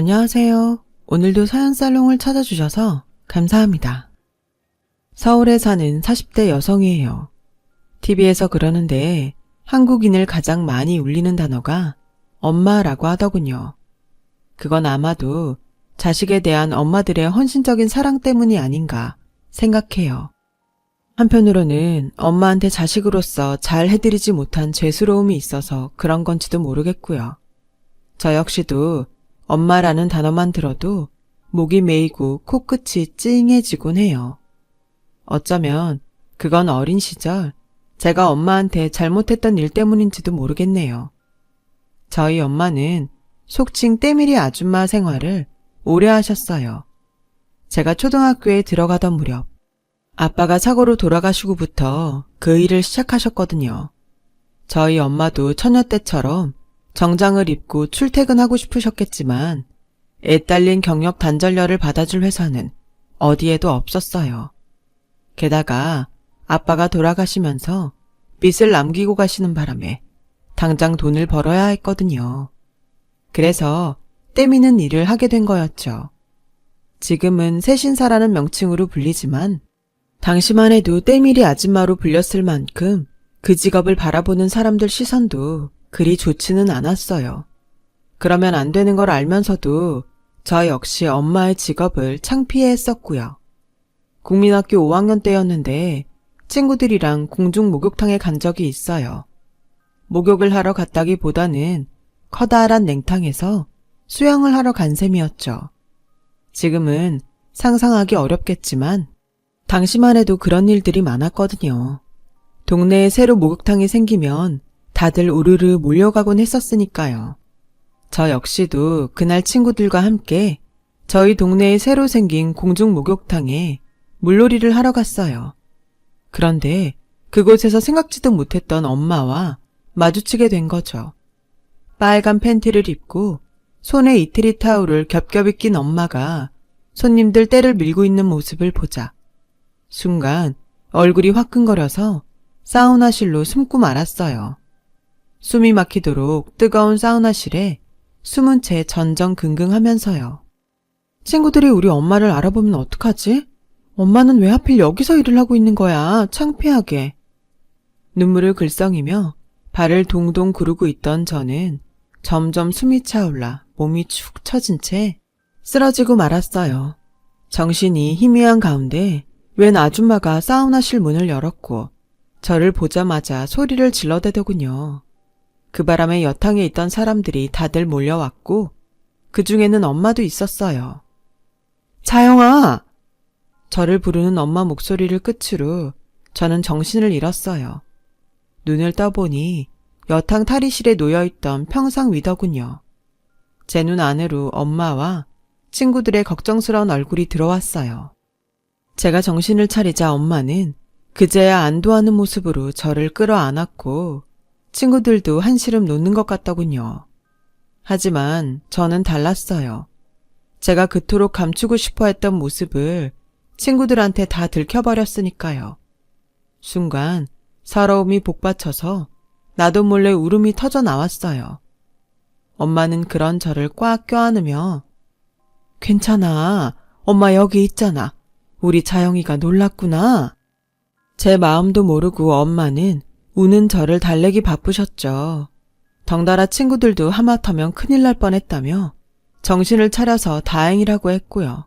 안녕하세요. 오늘도 사연살롱을 찾아주셔서 감사합니다. 서울에 사는 40대 여성이에요. TV에서 그러는데 한국인을 가장 많이 울리는 단어가 엄마라고 하더군요. 그건 아마도 자식에 대한 엄마들의 헌신적인 사랑 때문이 아닌가 생각해요. 한편으로는 엄마한테 자식으로서 잘 해드리지 못한 죄스러움이 있어서 그런 건지도 모르겠고요. 저 역시도 엄마라는 단어만 들어도 목이 메이고 코끝이 찡해지곤 해요. 어쩌면 그건 어린 시절 제가 엄마한테 잘못했던 일 때문인지도 모르겠네요. 저희 엄마는 속칭 때밀이 아줌마 생활을 오래 하셨어요. 제가 초등학교에 들어가던 무렵 아빠가 사고로 돌아가시고부터 그 일을 시작하셨거든요. 저희 엄마도 처녀 때처럼 정장을 입고 출퇴근하고 싶으셨겠지만 애 딸린 경력 단절녀를 받아줄 회사는 어디에도 없었어요. 게다가 아빠가 돌아가시면서 빚을 남기고 가시는 바람에 당장 돈을 벌어야 했거든요. 그래서 때미는 일을 하게 된 거였죠. 지금은 새신사라는 명칭으로 불리지만 당시만 해도 때밀이 아줌마로 불렸을 만큼 그 직업을 바라보는 사람들 시선도 그리 좋지는 않았어요. 그러면 안 되는 걸 알면서도 저 역시 엄마의 직업을 창피해했었고요. 국민학교 5학년 때였는데 친구들이랑 공중 목욕탕에 간 적이 있어요. 목욕을 하러 갔다기보다는 커다란 냉탕에서 수영을 하러 간 셈이었죠. 지금은 상상하기 어렵겠지만 당시만 해도 그런 일들이 많았거든요. 동네에 새로 목욕탕이 생기면 다들 우르르 몰려가곤 했었으니까요. 저 역시도 그날 친구들과 함께 저희 동네에 새로 생긴 공중 목욕탕에 물놀이를 하러 갔어요. 그런데 그곳에서 생각지도 못했던 엄마와 마주치게 된 거죠. 빨간 팬티를 입고 손에 이태리 타올을 겹겹이 낀 엄마가 손님들 떼를 밀고 있는 모습을 보자 순간 얼굴이 화끈거려서 사우나실로 숨고 말았어요. 숨이 막히도록 뜨거운 사우나실에 숨은 채 전전긍긍하면서요. 친구들이 우리 엄마를 알아보면 어떡하지? 엄마는 왜 하필 여기서 일을 하고 있는 거야? 창피하게. 눈물을 글썽이며 발을 동동 구르고 있던 저는 점점 숨이 차올라 몸이 축 처진 채 쓰러지고 말았어요. 정신이 희미한 가운데 웬 아줌마가 사우나실 문을 열었고 저를 보자마자 소리를 질러대더군요. 그 바람에 여탕에 있던 사람들이 다들 몰려왔고 그 중에는 엄마도 있었어요. 자영아! 저를 부르는 엄마 목소리를 끝으로 저는 정신을 잃었어요. 눈을 떠보니 여탕 탈의실에 놓여있던 평상 위더군요. 제 눈 안으로 엄마와 친구들의 걱정스러운 얼굴이 들어왔어요. 제가 정신을 차리자 엄마는 그제야 안도하는 모습으로 저를 끌어안았고 친구들도 한시름 놓는 것 같더군요. 하지만 저는 달랐어요. 제가 그토록 감추고 싶어 했던 모습을 친구들한테 다 들켜버렸으니까요. 순간 서러움이 복받쳐서 나도 몰래 울음이 터져 나왔어요. 엄마는 그런 저를 꽉 껴안으며 괜찮아. 엄마 여기 있잖아. 우리 자영이가 놀랐구나. 제 마음도 모르고 엄마는 우는 저를 달래기 바쁘셨죠. 덩달아 친구들도 하마터면 큰일 날 뻔했다며 정신을 차려서 다행이라고 했고요.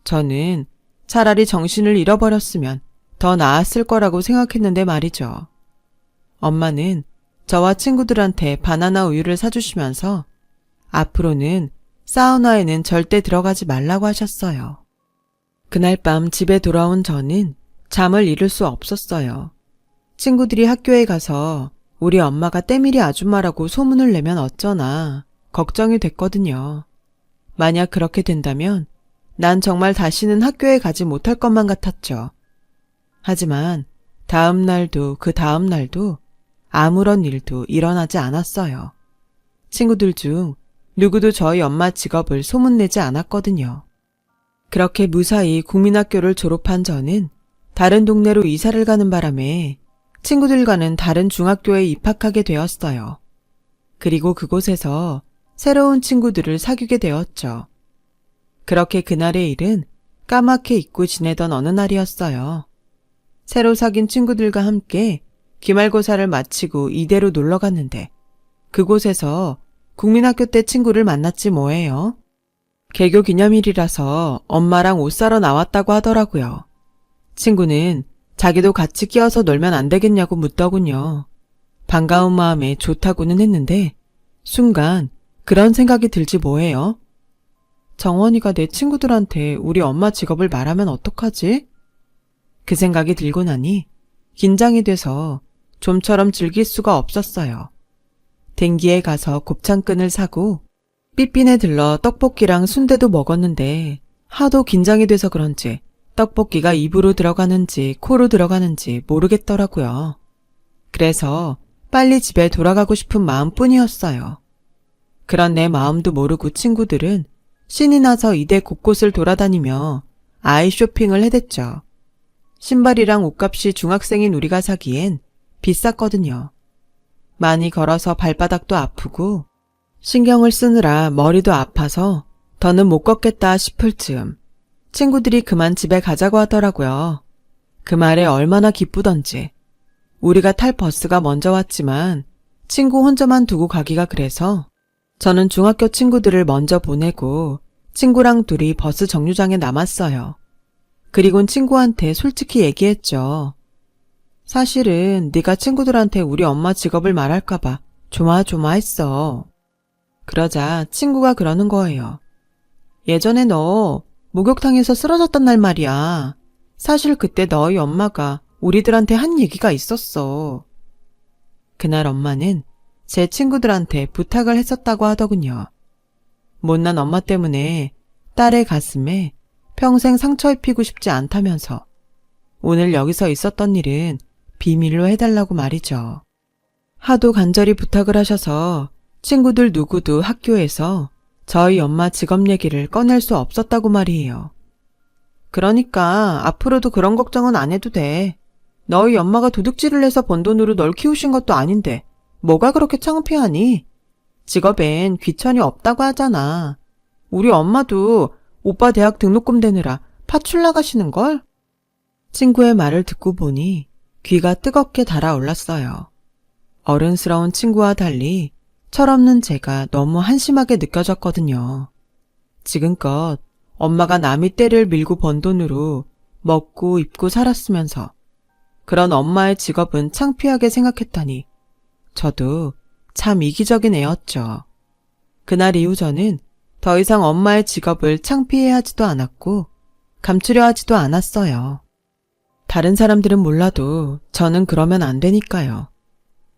저는 차라리 정신을 잃어버렸으면 더 나았을 거라고 생각했는데 말이죠. 엄마는 저와 친구들한테 바나나 우유를 사주시면서 앞으로는 사우나에는 절대 들어가지 말라고 하셨어요. 그날 밤 집에 돌아온 저는 잠을 이룰 수 없었어요. 친구들이 학교에 가서 우리 엄마가 때밀이 아줌마라고 소문을 내면 어쩌나 걱정이 됐거든요. 만약 그렇게 된다면 난 정말 다시는 학교에 가지 못할 것만 같았죠. 하지만 다음 날도 그 다음 날도 아무런 일도 일어나지 않았어요. 친구들 중 누구도 저희 엄마 직업을 소문내지 않았거든요. 그렇게 무사히 국민학교를 졸업한 저는 다른 동네로 이사를 가는 바람에 친구들과는 다른 중학교에 입학하게 되었어요. 그리고 그곳에서 새로운 친구들을 사귀게 되었죠. 그렇게 그날의 일은 까맣게 잊고 지내던 어느 날이었어요. 새로 사귄 친구들과 함께 기말고사를 마치고 이대로 놀러 갔는데 그곳에서 국민학교 때 친구를 만났지 뭐예요. 개교 기념일이라서 엄마랑 옷 사러 나왔다고 하더라고요. 친구는 자기도 같이 끼어서 놀면 안 되겠냐고 묻더군요. 반가운 마음에 좋다고는 했는데 순간 그런 생각이 들지 뭐예요. 정원이가 내 친구들한테 우리 엄마 직업을 말하면 어떡하지? 그 생각이 들고 나니 긴장이 돼서 좀처럼 즐길 수가 없었어요. 댕기에 가서 곱창끈을 사고 삐삐네 들러 떡볶이랑 순대도 먹었는데 하도 긴장이 돼서 그런지 떡볶이가 입으로 들어가는지 코로 들어가는지 모르겠더라고요. 그래서 빨리 집에 돌아가고 싶은 마음뿐이었어요. 그런 내 마음도 모르고 친구들은 신이 나서 이대 곳곳을 돌아다니며 아이 쇼핑을 해댔죠. 신발이랑 옷값이 중학생인 우리가 사기엔 비쌌거든요. 많이 걸어서 발바닥도 아프고 신경을 쓰느라 머리도 아파서 더는 못 걷겠다 싶을 즈음 친구들이 그만 집에 가자고 하더라고요. 그 말에 얼마나 기쁘던지. 우리가 탈 버스가 먼저 왔지만 친구 혼자만 두고 가기가 그래서 저는 중학교 친구들을 먼저 보내고 친구랑 둘이 버스 정류장에 남았어요. 그리곤 친구한테 솔직히 얘기했죠. 사실은 네가 친구들한테 우리 엄마 직업을 말할까봐 조마조마했어. 그러자 친구가 그러는 거예요. 예전에 너 목욕탕에서 쓰러졌던 날 말이야. 사실 그때 너희 엄마가 우리들한테 한 얘기가 있었어. 그날 엄마는 제 친구들한테 부탁을 했었다고 하더군요. 못난 엄마 때문에 딸의 가슴에 평생 상처 입히고 싶지 않다면서 오늘 여기서 있었던 일은 비밀로 해달라고 말이죠. 하도 간절히 부탁을 하셔서 친구들 누구도 학교에서 저희 엄마 직업 얘기를 꺼낼 수 없었다고 말이에요. 그러니까 앞으로도 그런 걱정은 안 해도 돼. 너희 엄마가 도둑질을 해서 번 돈으로 널 키우신 것도 아닌데 뭐가 그렇게 창피하니? 직업엔 귀천이 없다고 하잖아. 우리 엄마도 오빠 대학 등록금 대느라 파출 나가시는걸? 친구의 말을 듣고 보니 귀가 뜨겁게 달아올랐어요. 어른스러운 친구와 달리 철없는 제가 너무 한심하게 느껴졌거든요. 지금껏 엄마가 남의 떼를 밀고 번 돈으로 먹고 입고 살았으면서 그런 엄마의 직업은 창피하게 생각했다니 저도 참 이기적인 애였죠. 그날 이후 저는 더 이상 엄마의 직업을 창피해하지도 않았고 감추려 하지도 않았어요. 다른 사람들은 몰라도 저는 그러면 안 되니까요.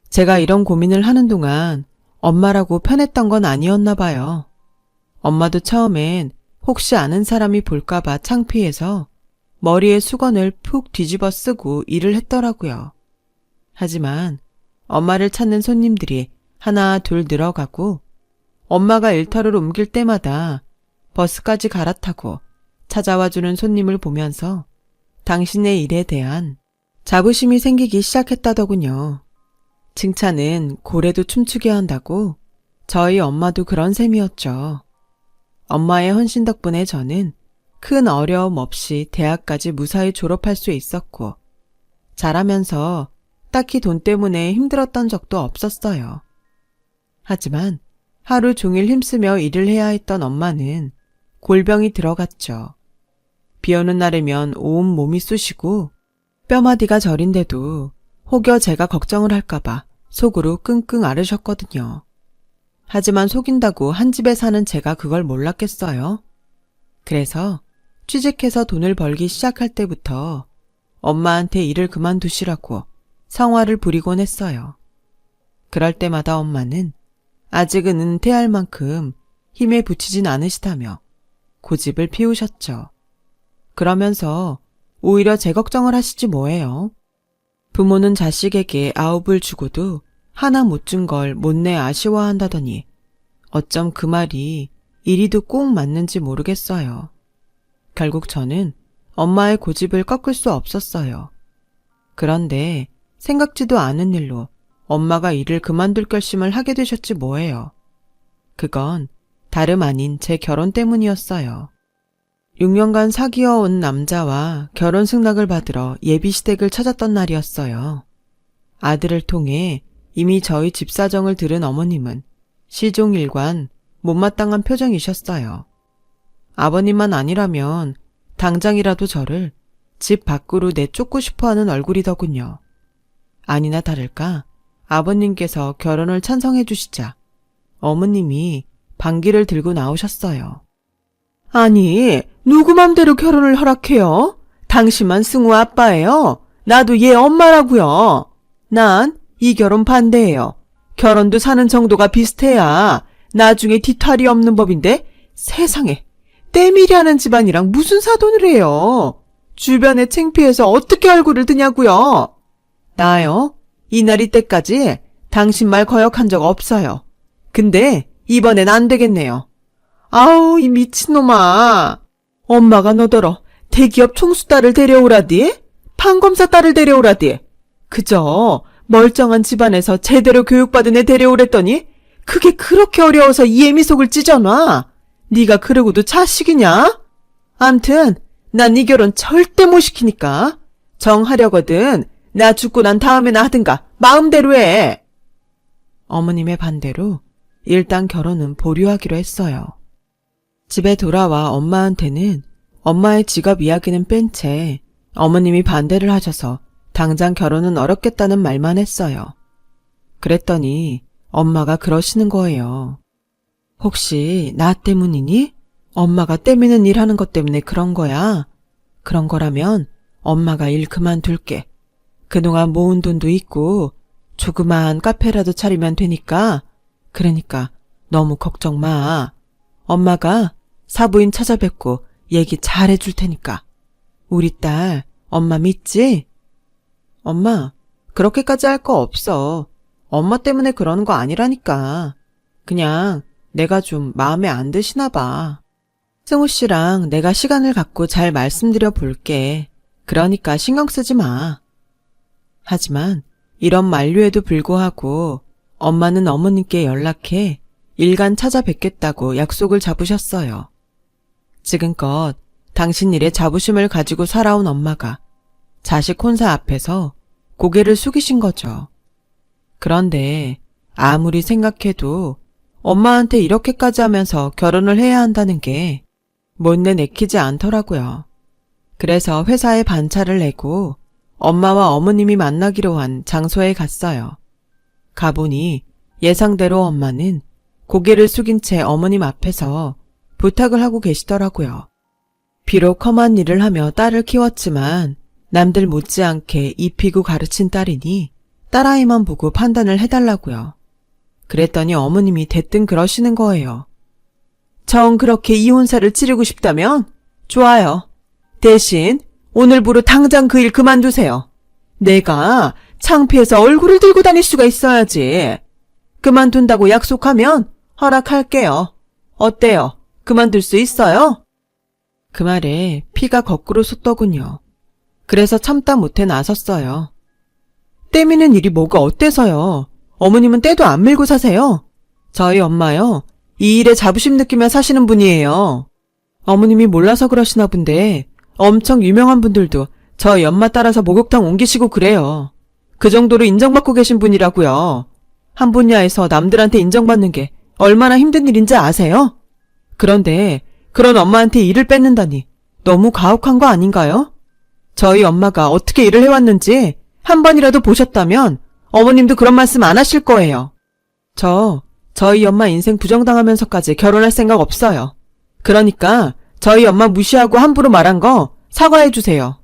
제가 이런 고민을 하는 동안 엄마라고 편했던 건 아니었나 봐요. 엄마도 처음엔 혹시 아는 사람이 볼까봐 창피해서 머리에 수건을 푹 뒤집어 쓰고 일을 했더라고요. 하지만 엄마를 찾는 손님들이 하나 둘 늘어가고 엄마가 일터를 옮길 때마다 버스까지 갈아타고 찾아와주는 손님을 보면서 당신의 일에 대한 자부심이 생기기 시작했다더군요. 칭찬은 고래도 춤추게 한다고 저희 엄마도 그런 셈이었죠. 엄마의 헌신 덕분에 저는 큰 어려움 없이 대학까지 무사히 졸업할 수 있었고 자라면서 딱히 돈 때문에 힘들었던 적도 없었어요. 하지만 하루 종일 힘쓰며 일을 해야 했던 엄마는 골병이 들어갔죠. 비 오는 날이면 온 몸이 쑤시고 뼈마디가 저린데도 혹여 제가 걱정을 할까봐 속으로 끙끙 앓으셨거든요. 하지만 속인다고 한 집에 사는 제가 그걸 몰랐겠어요. 그래서 취직해서 돈을 벌기 시작할 때부터 엄마한테 일을 그만두시라고 성화를 부리곤 했어요. 그럴 때마다 엄마는 아직은 은퇴할 만큼 힘에 부치진 않으시다며 고집을 피우셨죠. 그러면서 오히려 제 걱정을 하시지 뭐예요. 부모는 자식에게 아홉을 주고도 하나 못 준 걸 못내 아쉬워한다더니 어쩜 그 말이 이리도 꼭 맞는지 모르겠어요. 결국 저는 엄마의 고집을 꺾을 수 없었어요. 그런데 생각지도 않은 일로 엄마가 일을 그만둘 결심을 하게 되셨지 뭐예요. 그건 다름 아닌 제 결혼 때문이었어요. 6년간 사귀어온 남자와 결혼 승낙을 받으러 예비시댁을 찾았던 날이었어요. 아들을 통해 이미 저희 집 사정을 들은 어머님은 시종일관 못마땅한 표정이셨어요. 아버님만 아니라면 당장이라도 저를 집 밖으로 내쫓고 싶어하는 얼굴이더군요. 아니나 다를까 아버님께서 결혼을 찬성해 주시자 어머님이 반기를 들고 나오셨어요. 아니, 누구 맘대로 결혼을 허락해요? 당신만 승우 아빠예요. 나도 얘 엄마라고요. 난 이 결혼 반대예요. 결혼도 사는 정도가 비슷해야 나중에 뒤탈이 없는 법인데 세상에 때밀이하는 집안이랑 무슨 사돈을 해요. 주변에 창피해서 어떻게 얼굴을 드냐고요. 나요? 이날이 때까지 당신 말 거역한 적 없어요. 근데 이번엔 안 되겠네요. 아우 이 미친놈아. 엄마가 너더러 대기업 총수 딸을 데려오라디? 판검사 딸을 데려오라디? 그저 멀쩡한 집안에서 제대로 교육받은 애 데려오랬더니 그게 그렇게 어려워서 이 애미 속을 찢어놔? 네가 그러고도 자식이냐? 암튼 난 이 결혼 절대 못 시키니까 정하려거든 나 죽고 난 다음에나 하든가 마음대로 해. 어머님의 반대로 일단 결혼은 보류하기로 했어요. 집에 돌아와 엄마한테는 엄마의 직업 이야기는 뺀 채 어머님이 반대를 하셔서 당장 결혼은 어렵겠다는 말만 했어요. 그랬더니 엄마가 그러시는 거예요. 혹시 나 때문이니? 엄마가 때미는 일 하는 것 때문에 그런 거야? 그런 거라면 엄마가 일 그만둘게. 그동안 모은 돈도 있고 조그마한 카페라도 차리면 되니까. 그러니까 너무 걱정 마. 엄마가 사부인 찾아뵙고 얘기 잘 해줄 테니까. 우리 딸 엄마 믿지? 엄마 그렇게까지 할 거 없어. 엄마 때문에 그러는 거 아니라니까. 그냥 내가 좀 마음에 안 드시나 봐. 승우 씨랑 내가 시간을 갖고 잘 말씀드려 볼게. 그러니까 신경 쓰지 마. 하지만 이런 만류에도 불구하고 엄마는 어머님께 연락해 일간 찾아뵙겠다고 약속을 잡으셨어요. 지금껏 당신 일에 자부심을 가지고 살아온 엄마가 자식 혼사 앞에서 고개를 숙이신 거죠. 그런데 아무리 생각해도 엄마한테 이렇게까지 하면서 결혼을 해야 한다는 게 못내 내키지 않더라고요. 그래서 회사에 반차를 내고 엄마와 어머님이 만나기로 한 장소에 갔어요. 가보니 예상대로 엄마는 고개를 숙인 채 어머님 앞에서 부탁을 하고 계시더라고요. 비록 험한 일을 하며 딸을 키웠지만 남들 못지않게 입히고 가르친 딸이니 딸아이만 보고 판단을 해달라고요. 그랬더니 어머님이 대뜸 그러시는 거예요. 정 그렇게 이혼사를 치르고 싶다면 좋아요. 대신 오늘부로 당장 그 일 그만두세요. 내가 창피해서 얼굴을 들고 다닐 수가 있어야지. 그만둔다고 약속하면 허락할게요. 어때요? 그만둘 수 있어요? 그 말에 피가 거꾸로 솟더군요. 그래서 참다 못해 나섰어요. 때미는 일이 뭐가 어때서요? 어머님은 때도 안 밀고 사세요. 저희 엄마요. 이 일에 자부심 느끼며 사시는 분이에요. 어머님이 몰라서 그러시나 본데 엄청 유명한 분들도 저희 엄마 따라서 목욕탕 옮기시고 그래요. 그 정도로 인정받고 계신 분이라고요. 한 분야에서 남들한테 인정받는 게 얼마나 힘든 일인지 아세요? 그런데 그런 엄마한테 일을 뺏는다니 너무 가혹한 거 아닌가요? 저희 엄마가 어떻게 일을 해왔는지 한 번이라도 보셨다면 어머님도 그런 말씀 안 하실 거예요. 저희 엄마 인생 부정당하면서까지 결혼할 생각 없어요. 그러니까 저희 엄마 무시하고 함부로 말한 거 사과해 주세요.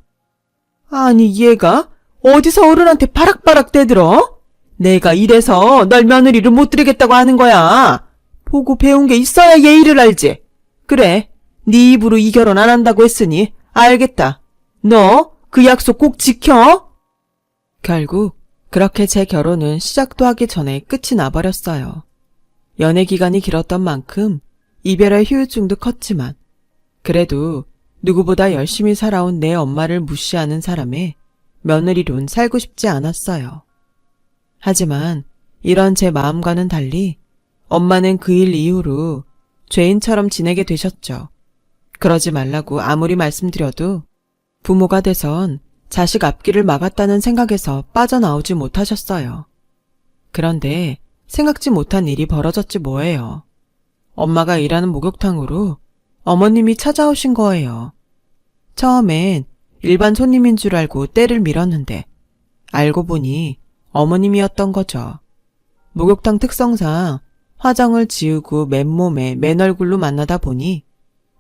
아니 얘가 어디서 어른한테 바락바락 대들어? 내가 이래서 널 며느리를 못 드리겠다고 하는 거야. 보고 배운 게 있어야 예의를 알지. 그래, 네 입으로 이 결혼 안 한다고 했으니 알겠다. 너 그 약속 꼭 지켜. 결국 그렇게 제 결혼은 시작도 하기 전에 끝이 나버렸어요. 연애 기간이 길었던 만큼 이별의 후유증도 컸지만 그래도 누구보다 열심히 살아온 내 엄마를 무시하는 사람의 며느리론 살고 싶지 않았어요. 하지만 이런 제 마음과는 달리 엄마는 그 일 이후로 죄인처럼 지내게 되셨죠. 그러지 말라고 아무리 말씀드려도 부모가 돼선 자식 앞길을 막았다는 생각에서 빠져나오지 못하셨어요. 그런데 생각지 못한 일이 벌어졌지 뭐예요. 엄마가 일하는 목욕탕으로 어머님이 찾아오신 거예요. 처음엔 일반 손님인 줄 알고 떼를 밀었는데 알고 보니 어머님이었던 거죠. 목욕탕 특성상 화장을 지우고 맨몸에 맨얼굴로 만나다 보니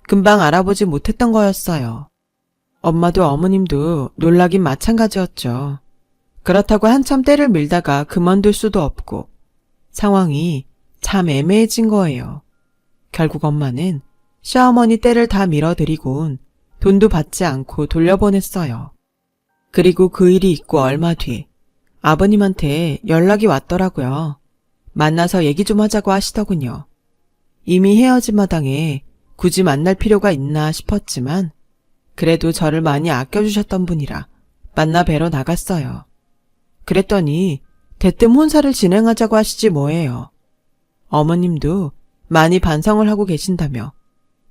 금방 알아보지 못했던 거였어요. 엄마도 어머님도 놀라긴 마찬가지였죠. 그렇다고 한참 떼를 밀다가 그만둘 수도 없고 상황이 참 애매해진 거예요. 결국 엄마는 시어머니 떼를 다 밀어드리곤 돈도 받지 않고 돌려보냈어요. 그리고 그 일이 있고 얼마 뒤 아버님한테 연락이 왔더라고요. 만나서 얘기 좀 하자고 하시더군요. 이미 헤어진 마당에 굳이 만날 필요가 있나 싶었지만 그래도 저를 많이 아껴주셨던 분이라 만나 뵈러 나갔어요. 그랬더니 대뜸 혼사를 진행하자고 하시지 뭐예요. 어머님도 많이 반성을 하고 계신다며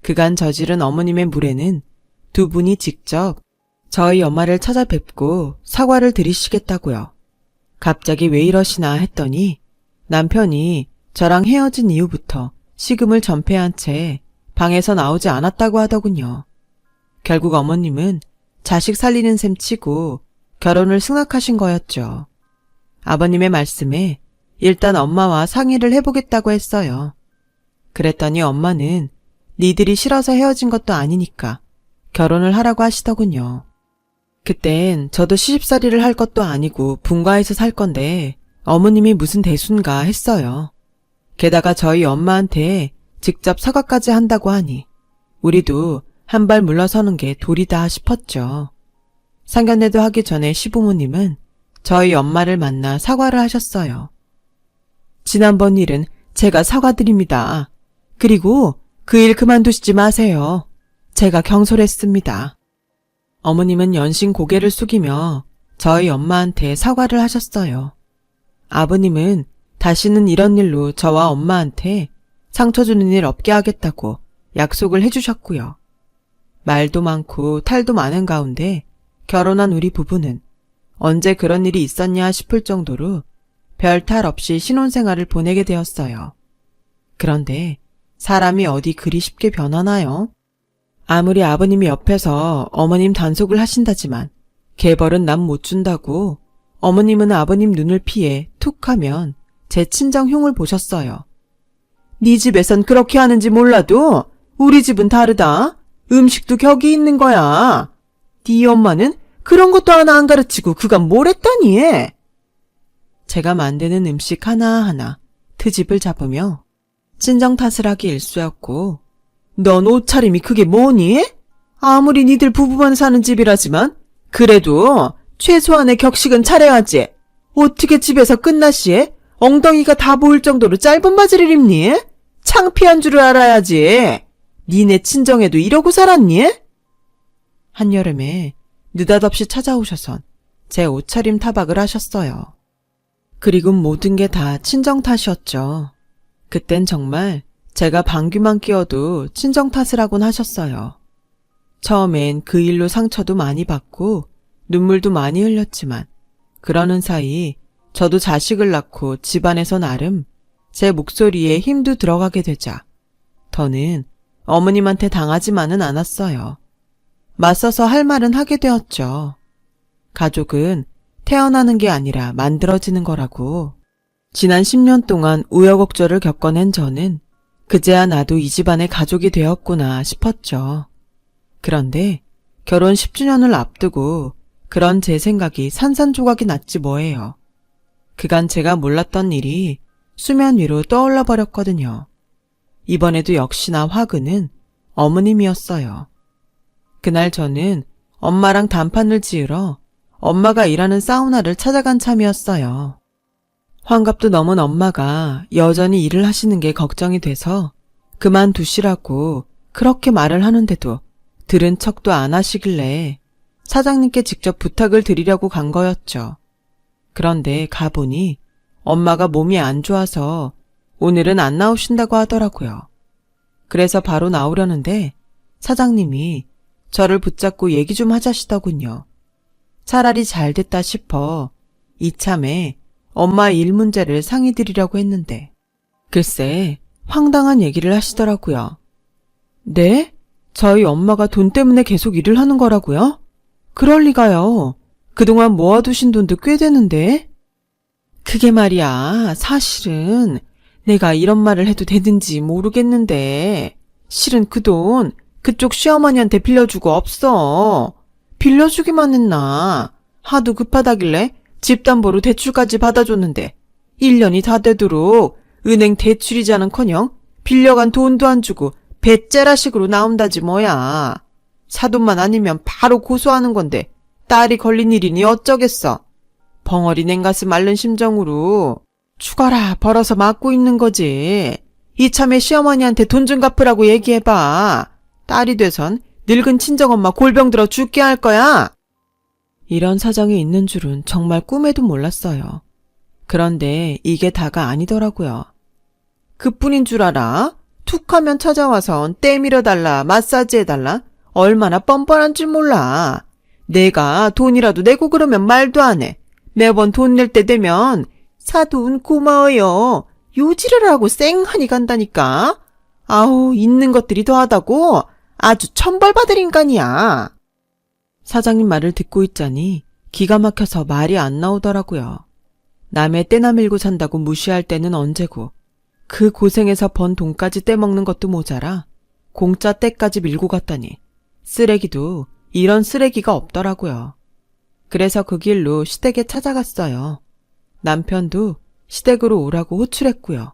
그간 저지른 어머님의 물에는 두 분이 직접 저희 엄마를 찾아뵙고 사과를 드리시겠다고요. 갑자기 왜 이러시나 했더니 남편이 저랑 헤어진 이후부터 식음을 전폐한 채 방에서 나오지 않았다고 하더군요. 결국 어머님은 자식 살리는 셈 치고 결혼을 승낙하신 거였죠. 아버님의 말씀에 일단 엄마와 상의를 해보겠다고 했어요. 그랬더니 엄마는 니들이 싫어서 헤어진 것도 아니니까 결혼을 하라고 하시더군요. 그땐 저도 시집살이를 할 것도 아니고 분가해서 살 건데 어머님이 무슨 대수인가 했어요. 게다가 저희 엄마한테 직접 사과까지 한다고 하니 우리도 한 발 물러서는 게 도리다 싶었죠. 상견례도 하기 전에 시부모님은 저희 엄마를 만나 사과를 하셨어요. 지난번 일은 제가 사과드립니다. 그리고 그 일 그만두시지 마세요. 제가 경솔했습니다. 어머님은 연신 고개를 숙이며 저희 엄마한테 사과를 하셨어요. 아버님은 다시는 이런 일로 저와 엄마한테 상처 주는 일 없게 하겠다고 약속을 해주셨고요. 말도 많고 탈도 많은 가운데 결혼한 우리 부부는 언제 그런 일이 있었냐 싶을 정도로 별 탈 없이 신혼생활을 보내게 되었어요. 그런데 사람이 어디 그리 쉽게 변하나요? 아무리 아버님이 옆에서 어머님 단속을 하신다지만 개벌은 남 못 준다고 어머님은 아버님 눈을 피해 툭 하면 제 친정 흉을 보셨어요. 네 집에선 그렇게 하는지 몰라도 우리 집은 다르다. 음식도 격이 있는 거야. 네 엄마는 그런 것도 하나 안 가르치고 그가 뭘 했다니. 제가 만드는 음식 하나하나 트집을 잡으며 친정 탓을 하기 일쑤였고 넌 옷차림이 그게 뭐니? 아무리 니들 부부만 사는 집이라지만 그래도 최소한의 격식은 차려야지. 어떻게 집에서 끝나시에 엉덩이가 다 보일 정도로 짧은 바지를 입니? 창피한 줄을 알아야지. 니네 친정에도 이러고 살았니? 한여름에 느닷없이 찾아오셔선 제 옷차림 타박을 하셨어요. 그리고 모든 게 다 친정 탓이었죠. 그땐 정말 제가 방귀만 뀌어도 친정 탓을 하곤 하셨어요. 처음엔 그 일로 상처도 많이 받고 눈물도 많이 흘렸지만 그러는 사이 저도 자식을 낳고 집안에서 나름 제 목소리에 힘도 들어가게 되자 더는 어머님한테 당하지만은 않았어요. 맞서서 할 말은 하게 되었죠. 가족은 태어나는 게 아니라 만들어지는 거라고. 지난 10년 동안 우여곡절을 겪어낸 저는 그제야 나도 이 집안의 가족이 되었구나 싶었죠. 그런데 결혼 10주년을 앞두고 그런 제 생각이 산산조각이 났지 뭐예요. 그간 제가 몰랐던 일이 수면 위로 떠올라 버렸거든요. 이번에도 역시나 화근은 어머님이었어요. 그날 저는 엄마랑 단판을 지으러 엄마가 일하는 사우나를 찾아간 참이었어요. 환갑도 넘은 엄마가 여전히 일을 하시는 게 걱정이 돼서 그만두시라고 그렇게 말을 하는데도 들은 척도 안 하시길래 사장님께 직접 부탁을 드리려고 간 거였죠. 그런데 가보니 엄마가 몸이 안 좋아서 오늘은 안 나오신다고 하더라고요. 그래서 바로 나오려는데 사장님이 저를 붙잡고 얘기 좀 하자시더군요. 차라리 잘 됐다 싶어 이참에 엄마 일 문제를 상의드리려고 했는데 글쎄 황당한 얘기를 하시더라고요. 네? 저희 엄마가 돈 때문에 계속 일을 하는 거라고요? 그럴 리가요. 그동안 모아두신 돈도 꽤 되는데? 그게 말이야, 사실은 내가 이런 말을 해도 되는지 모르겠는데 실은 그 돈 그쪽 시어머니한테 빌려주고 없어. 빌려주기만 했나. 하도 급하다길래 집담보로 대출까지 받아줬는데 1년이 다 되도록 은행 대출이자는커녕 빌려간 돈도 안 주고 배째라식으로 나온다지 뭐야. 사돈만 아니면 바로 고소하는 건데 딸이 걸린 일이니 어쩌겠어. 벙어리 냉가슴 앓는 심정으로 죽어라 벌어서 맞고 있는 거지. 이참에 시어머니한테 돈 좀 갚으라고 얘기해봐. 딸이 돼선 늙은 친정엄마 골병 들어 죽게 할 거야. 이런 사정이 있는 줄은 정말 꿈에도 몰랐어요. 그런데 이게 다가 아니더라고요. 그뿐인 줄 알아? 툭 하면 찾아와선 때 밀어달라, 마사지 해달라. 얼마나 뻔뻔한 줄 몰라. 내가 돈이라도 내고 그러면 말도 안 해. 매번 돈 낼 때 되면 사돈 고마워요. 요지를 하고 쌩하니 간다니까. 아우, 있는 것들이 더하다고. 아주 천벌받을 인간이야. 사장님 말을 듣고 있자니 기가 막혀서 말이 안 나오더라고요. 남의 떼나 밀고 산다고 무시할 때는 언제고 그 고생해서 번 돈까지 떼먹는 것도 모자라 공짜 떼까지 밀고 갔다니 쓰레기도 이런 쓰레기가 없더라고요. 그래서 그 길로 시댁에 찾아갔어요. 남편도 시댁으로 오라고 호출했고요.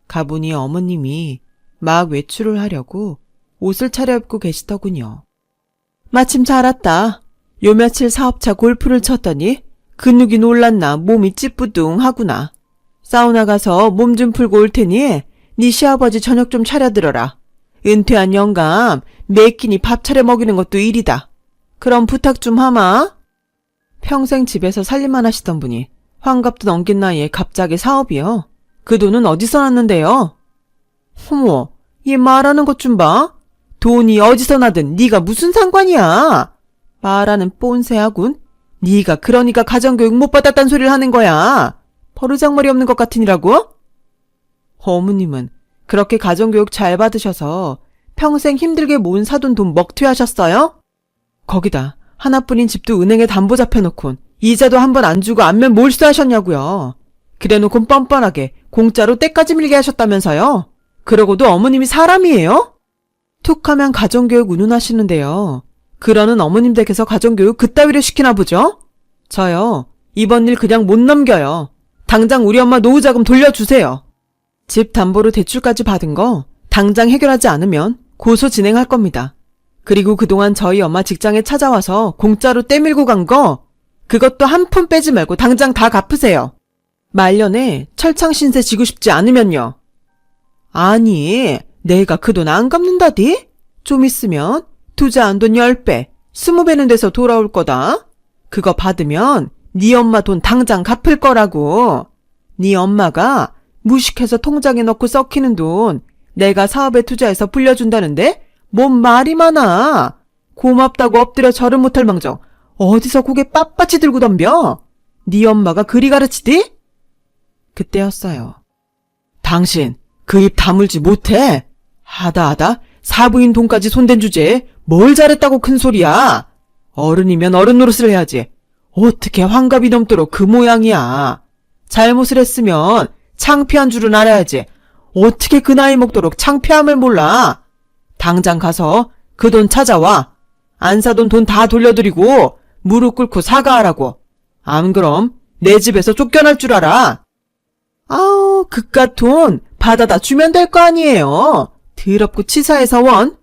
가보니 어머님이 막 외출을 하려고 옷을 차려입고 계시더군요. 마침 잘 왔다. 요 며칠 사업차 골프를 쳤더니 근육이 놀랐나 몸이 찌뿌둥하구나. 사우나 가서 몸 좀 풀고 올 테니 네 시아버지 저녁 좀 차려들어라. 은퇴한 영감 매 끼니 밥 차려 먹이는 것도 일이다. 그럼 부탁 좀 하마. 평생 집에서 살림만 하시던 분이 환갑도 넘긴 나이에 갑자기 사업이요. 그 돈은 어디서 났는데요? 어머, 얘 말하는 것 좀 봐. 돈이 어디서 나든 네가 무슨 상관이야. 말하는 뽐새하군. 네가 그러니까 가정교육 못 받았단 소리를 하는 거야. 버르장머리 없는 것 같으니라고? 어머님은 그렇게 가정교육 잘 받으셔서 평생 힘들게 모은 사돈 돈 먹튀하셨어요? 거기다 하나뿐인 집도 은행에 담보 잡혀놓곤 이자도 한 번 안 주고 안면 몰수하셨냐고요. 그래놓곤 뻔뻔하게 공짜로 때까지 밀게 하셨다면서요. 그러고도 어머님이 사람이에요? 툭하면 가정교육 운운하시는데요. 그러는 어머님 댁에서 가정교육 그따위를 시키나 보죠? 저요, 이번 일 그냥 못 넘겨요. 당장 우리 엄마 노후자금 돌려주세요. 집 담보로 대출까지 받은 거 당장 해결하지 않으면 고소 진행할 겁니다. 그리고 그동안 저희 엄마 직장에 찾아와서 공짜로 떼밀고 간 거 그것도 한 푼 빼지 말고 당장 다 갚으세요. 말년에 철창 신세 지고 싶지 않으면요. 아니, 내가 그 돈 안 갚는다디? 좀 있으면 투자한 돈 10배, 20배는 돼서 돌아올 거다. 그거 받으면 네 엄마 돈 당장 갚을 거라고. 네 엄마가 무식해서 통장에 넣고 썩히는 돈 내가 사업에 투자해서 불려준다는데 뭔 말이 많아. 고맙다고 엎드려 절을 못할 망정 어디서 고개 빳빳이 들고 덤벼. 네 엄마가 그리 가르치디? 그때였어요. 당신 그 입 다물지 못해. 하다 사부인 돈까지 손댄 주제에 뭘 잘했다고 큰 소리야. 어른이면 어른 노릇을 해야지. 어떻게 환갑이 넘도록 그 모양이야. 잘못을 했으면 창피한 줄은 알아야지. 어떻게 그 나이 먹도록 창피함을 몰라. 당장 가서 그 돈 찾아와. 안 사돈 돈 다 돌려드리고 무릎 꿇고 사과하라고. 안 그럼 내 집에서 쫓겨날 줄 알아. 아우, 그깟 돈 받아다 주면 될 거 아니에요. 더럽고 치사해서 원.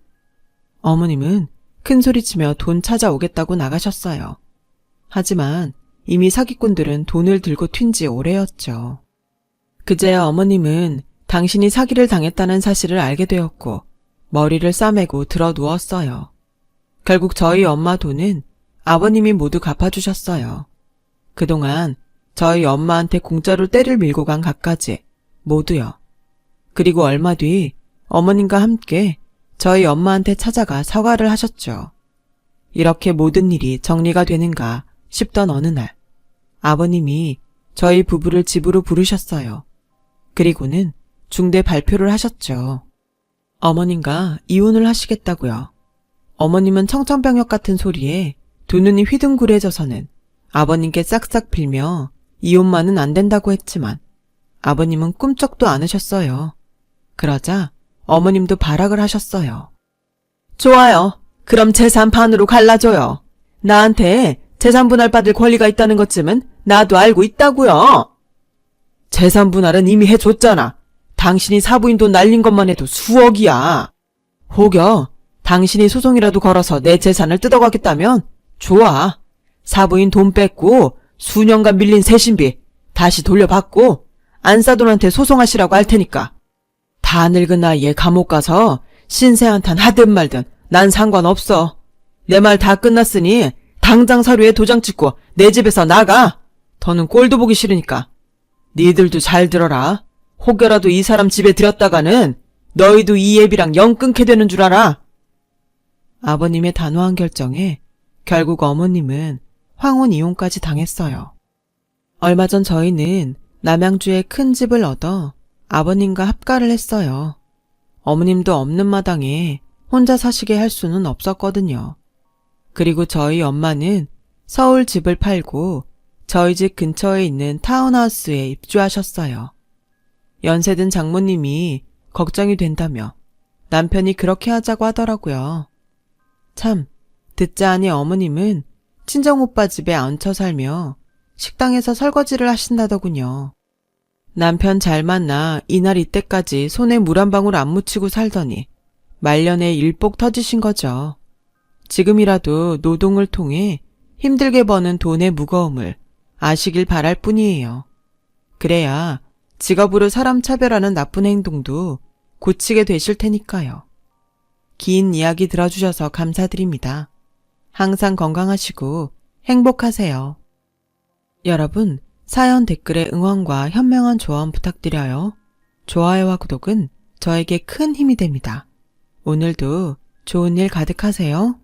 어머님은 큰 소리치며 돈 찾아오겠다고 나가셨어요. 하지만 이미 사기꾼들은 돈을 들고 튄 지 오래였죠. 그제야 어머님은 당신이 사기를 당했다는 사실을 알게 되었고 머리를 싸매고 들어 누웠어요. 결국 저희 엄마 돈은 아버님이 모두 갚아주셨어요. 그동안 저희 엄마한테 공짜로 때를 밀고 간 갖가지 모두요. 그리고 얼마 뒤 어머님과 함께 저희 엄마한테 찾아가 사과를 하셨죠. 이렇게 모든 일이 정리가 되는가 싶던 어느 날 아버님이 저희 부부를 집으로 부르셨어요. 그리고는 중대 발표를 하셨죠. 어머님과 이혼을 하시겠다고요. 어머님은 청천벽력 같은 소리에 두 눈이 휘둥그레져서는 아버님께 싹싹 빌며 이혼만은 안 된다고 했지만 아버님은 꿈쩍도 않으셨어요. 그러자 어머님도 발악을 하셨어요. 좋아요. 그럼 재산 반으로 갈라줘요. 나한테 재산 분할 받을 권리가 있다는 것쯤은 나도 알고 있다고요. 재산 분할은 이미 해줬잖아. 당신이 사부인 돈 날린 것만 해도 수억이야. 혹여 당신이 소송이라도 걸어서 내 재산을 뜯어가겠다면 좋아. 사부인 돈 뺏고 수년간 밀린 세신비 다시 돌려받고 안사돈한테 소송하시라고 할 테니까. 다 늙은 나이에 감옥 가서 신세 한탄 하든 말든 난 상관없어. 내 말 다 끝났으니 당장 서류에 도장 찍고 내 집에서 나가. 더는 꼴도 보기 싫으니까. 니들도 잘 들어라. 혹여라도 이 사람 집에 들였다가는 너희도 이 애비랑 영 끊게 되는 줄 알아. 아버님의 단호한 결정에 결국 어머님은 황혼 이혼까지 당했어요. 얼마 전 저희는 남양주에 큰 집을 얻어 아버님과 합가를 했어요. 어머님도 없는 마당에 혼자 사시게 할 수는 없었거든요. 그리고 저희 엄마는 서울 집을 팔고 저희 집 근처에 있는 타운하우스에 입주하셨어요. 연세든 장모님이 걱정이 된다며 남편이 그렇게 하자고 하더라고요. 참, 듣자 하니 어머님은 친정오빠 집에 얹혀 살며 식당에서 설거지를 하신다더군요. 남편 잘 만나 이날 이때까지 손에 물 한 방울 안 묻히고 살더니 말년에 일복 터지신 거죠. 지금이라도 노동을 통해 힘들게 버는 돈의 무거움을 아시길 바랄 뿐이에요. 그래야 직업으로 사람 차별하는 나쁜 행동도 고치게 되실 테니까요. 긴 이야기 들어주셔서 감사드립니다. 항상 건강하시고 행복하세요. 여러분, 사연 댓글에 응원과 현명한 조언 부탁드려요. 좋아요와 구독은 저에게 큰 힘이 됩니다. 오늘도 좋은 일 가득하세요.